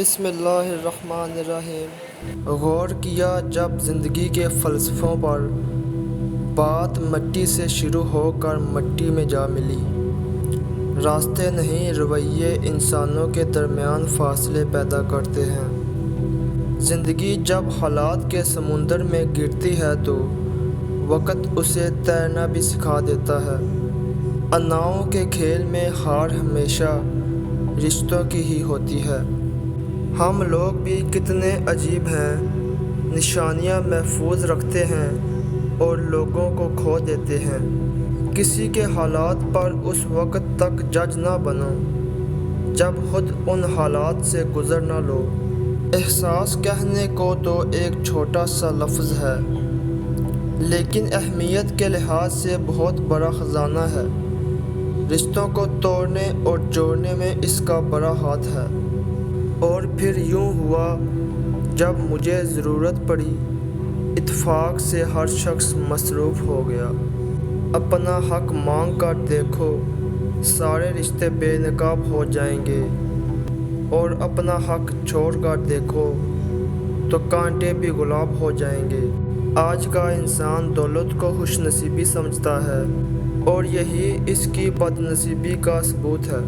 بسم اللہ الرحمن الرحیم۔ غور کیا جب زندگی کے فلسفوں پر، بات مٹی سے شروع ہو کر مٹی میں جا ملی۔ راستے نہیں رویے انسانوں کے درمیان فاصلے پیدا کرتے ہیں۔ زندگی جب حالات کے سمندر میں گرتی ہے تو وقت اسے تیرنا بھی سکھا دیتا ہے۔ اناؤں کے کھیل میں ہار ہمیشہ رشتوں کی ہی ہوتی ہے۔ ہم لوگ بھی کتنے عجیب ہیں، نشانیاں محفوظ رکھتے ہیں اور لوگوں کو کھو دیتے ہیں۔ کسی کے حالات پر اس وقت تک جج نہ بنو جب خود ان حالات سے گزر نہ لو۔ احساس کہنے کو تو ایک چھوٹا سا لفظ ہے، لیکن اہمیت کے لحاظ سے بہت بڑا خزانہ ہے۔ رشتوں کو توڑنے اور جوڑنے میں اس کا بڑا ہاتھ ہے۔ اور پھر یوں ہوا، جب مجھے ضرورت پڑی، اتفاق سے ہر شخص مصروف ہو گیا۔ اپنا حق مانگ کر دیکھو، سارے رشتے بے نقاب ہو جائیں گے، اور اپنا حق چھوڑ کر دیکھو تو کانٹے بھی گلاب ہو جائیں گے۔ آج کا انسان دولت کو خوش نصیبی سمجھتا ہے، اور یہی اس کی بد نصیبی کا ثبوت ہے۔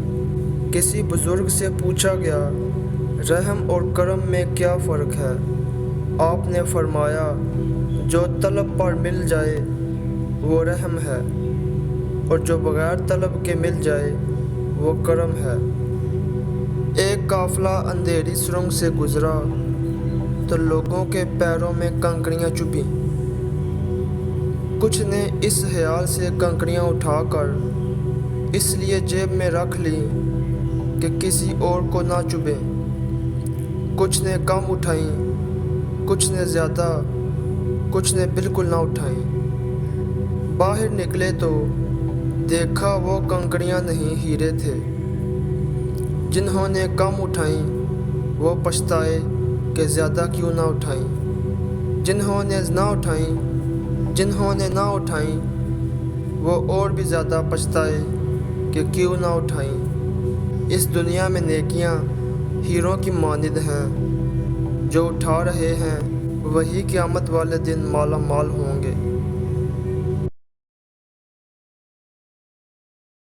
کسی بزرگ سے پوچھا گیا، رحم اور کرم میں کیا فرق ہے؟ آپ نے فرمایا، جو طلب پر مل جائے وہ رحم ہے، اور جو بغیر طلب کے مل جائے وہ کرم ہے۔ ایک قافلہ اندھیری سرنگ سے گزرا تو لوگوں کے پیروں میں کنکریاں چبھیں۔ کچھ نے اس خیال سے کنکریاں اٹھا کر اس لیے جیب میں رکھ لیں کہ کسی اور کو نہ چبھیں۔ کچھ نے کم اٹھائیں، کچھ نے زیادہ، کچھ نے بالکل نہ اٹھائیں۔ باہر نکلے تو دیکھا وہ کنکریاں نہیں، ہیرے تھے۔ جنہوں نے کم اٹھائیں وہ پچھتائے کہ زیادہ کیوں نہ اٹھائیں۔ جنہوں نے نہ اٹھائیں وہ اور بھی زیادہ پچھتائے کہ کیوں نہ اٹھائیں۔ اس دنیا میں نیکیاں ہیروں کی مانند ہیں، جو اٹھا رہے ہیں وہی قیامت والے دن مالا مال ہوں گے۔